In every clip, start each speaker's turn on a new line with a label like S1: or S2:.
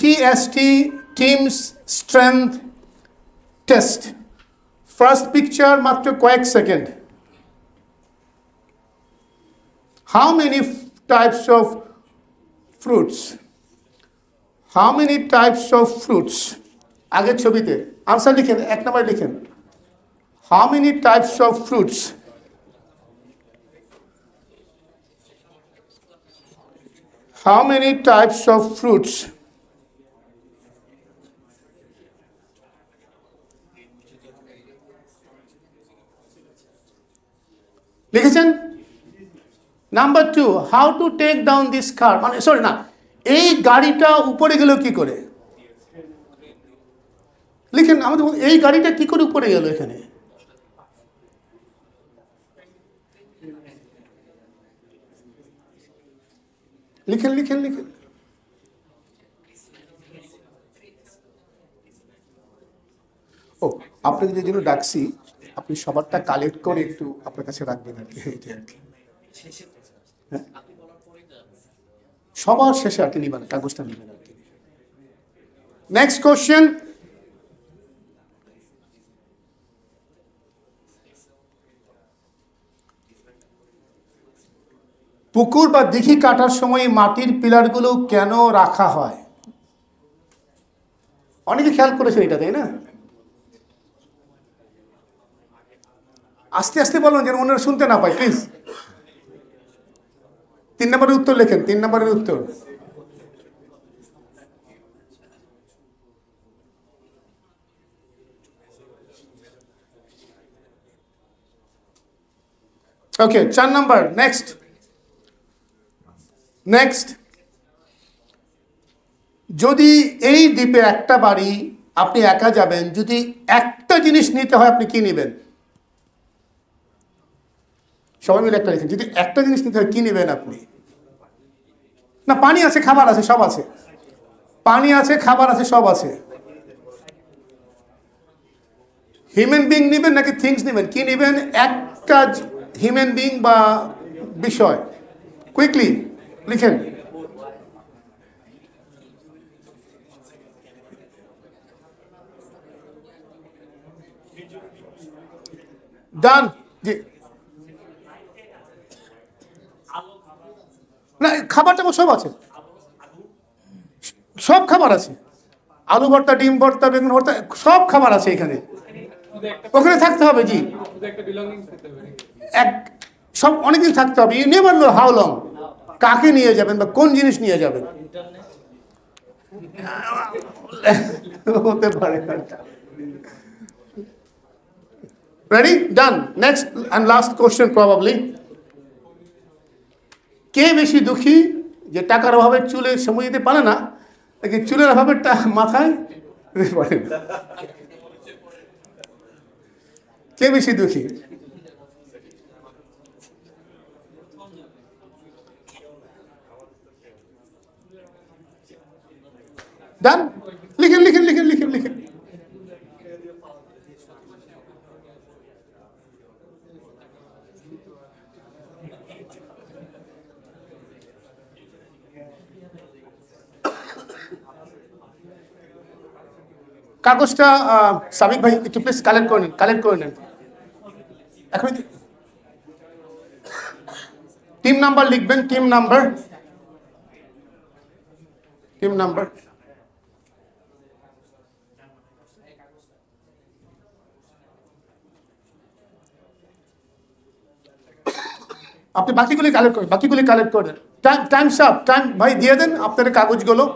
S1: TST, Teams Strength Test. First picture মাত্র কয়েক second. How many types of fruits? How many types of fruits? আগের ছবিতে answer লিখেন, এক নম্বর লিখেন। How many types of fruits? How many types of fruits? লিখেছেন? Number 2, how to take down this car? মানে sorry না, এই গাড়িটা উপরে গেল কি করে? লিখেন আমাদের, এই গাড়িটা কি করে উপরে গেল এখানে? লিখেন লিখেন লিখেন। ও, আপনাকে যে জন্য ডাকছি, আপনি সবারটা কালেক্ট করে একটু আপনার কাছে রাখবেন আর কি, এইটা আর কি। হ্যাঁ, সবার শেষে আর কি নিবেন, কাগজটা নিবেন আর কি। Next question. পুকুর বা দিঘি কাটার সময় মাটির পিলারগুলো কেন রাখা হয়? অনেকে খেয়াল করেছেন এটা, তাই না? আস্তে আস্তে বলুন যেন অন্যরা শুনতে না পায়, প্লিজ। 3 নম্বরের উত্তর লেখেন, 3 নম্বরের উত্তর। ওকে, 4 নম্বর। নেক্সট নেক্সট যদি এই দ্বীপে একটা বাড়ি, আপনি একা যাবেন, যদি একটা জিনিস নিতে হয় আপনি কি নেবেন? সবাই মিলে একটা লিখেন, যদি একটা জিনিস নিতে হয় কি নেবেন আপনি? না, পানি আছে, খাবার আছে, সব আছে। পানি আছে, খাবার আছে, সব আছে। হিউম্যান বিং নেবেন নাকি থিংস নেবেন? কি নেবেন? একটা হিউম্যান বিং বা বিষয়। কুইকলি লিখেন। ডান। জি, না, খাবারটা সব আছে, সব খাবার আছে। আলু ভর্তা, ডিম ভর্তা, বেগুন ভর্তা, সব খাবার আছে এখানে। ওখানে থাকতে হবে। জি, এক সব অনেকদিন থাকতে হবে। You never know how long. কাকে নিয়ে যাবেন বা কোন জিনিস নিয়ে যাবেন হতে পারে। Ready? Done. Next and last question probably. কে বেশি দুঃখী? যে টাকার অভাবে চুলে সময় দিতে পারে না, নাকি চুলের অভাবে মাথায় দিতে পারে না? কে বেশি দুঃখী? ডান। লিখেন লিখেন লিখেন লিখেন লিখেন। কাগজটা সাবিক ভাই একটু প্লিজ কালেক্ট করে নেন, কালেক্ট করে নেন এখন। টিম নাম্বার লিখবেন, টিম নাম্বার, টিম নাম্বার। আপনি বাকিগুলি কালেক্ট করেন, বাকিগুলি কালেক্ট করেন। টাইমস আপ, টাইম ভাই দিয়ে দেন আপনার কাগজগুলো।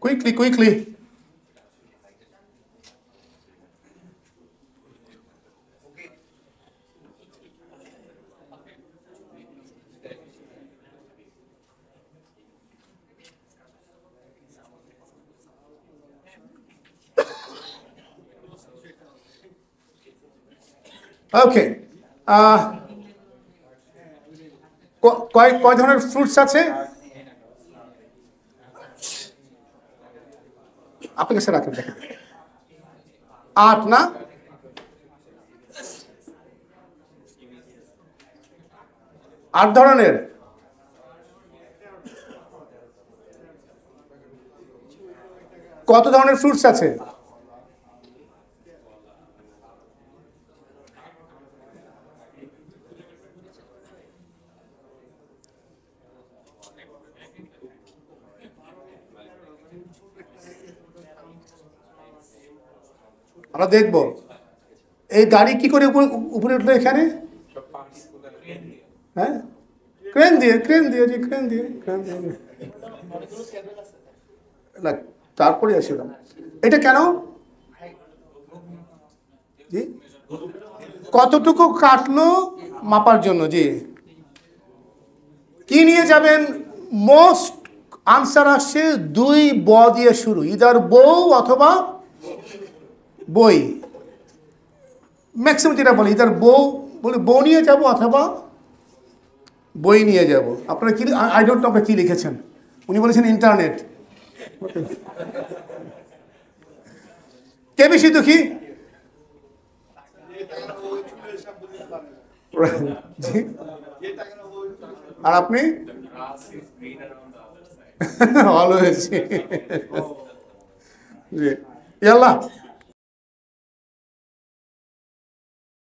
S1: Quickly, quickly. Okay. কয় ধরনের ফ্রুটস আছে আপনার কাছে রাখেন? দেখেন 8 না, 8 ধরনের। কত ধরনের ফ্রুটস আছে? আমরা দেখব এই গাড়ি কি করে উপরে উঠলো এখানে। হ্যাঁ, ক্রেন দিয়ে জি, ক্রেন দিয়ে না, তারপরে আসলাম। এটা কেন? জি, কতটুকু কাটলো মাপার জন্য। জি, কি নিয়ে যাবেন? মোস্ট আনসার আসছে 2 ব দিয়ে শুরু, ইদার বউ অথবা বই। ম্যাক্সিমাম যেটা বলে ইদার বউ নিয়ে যাব অথবা বই নিয়ে যাব। আপনারা কি, আই ডোন্ট নো আপনারা কি লিখেছেন। উনি বলেছেন ইন্টারনেট। কে বেশি দুঃখী? আর আপনি? ভালো হয়েছে। জি, আল্লাহ।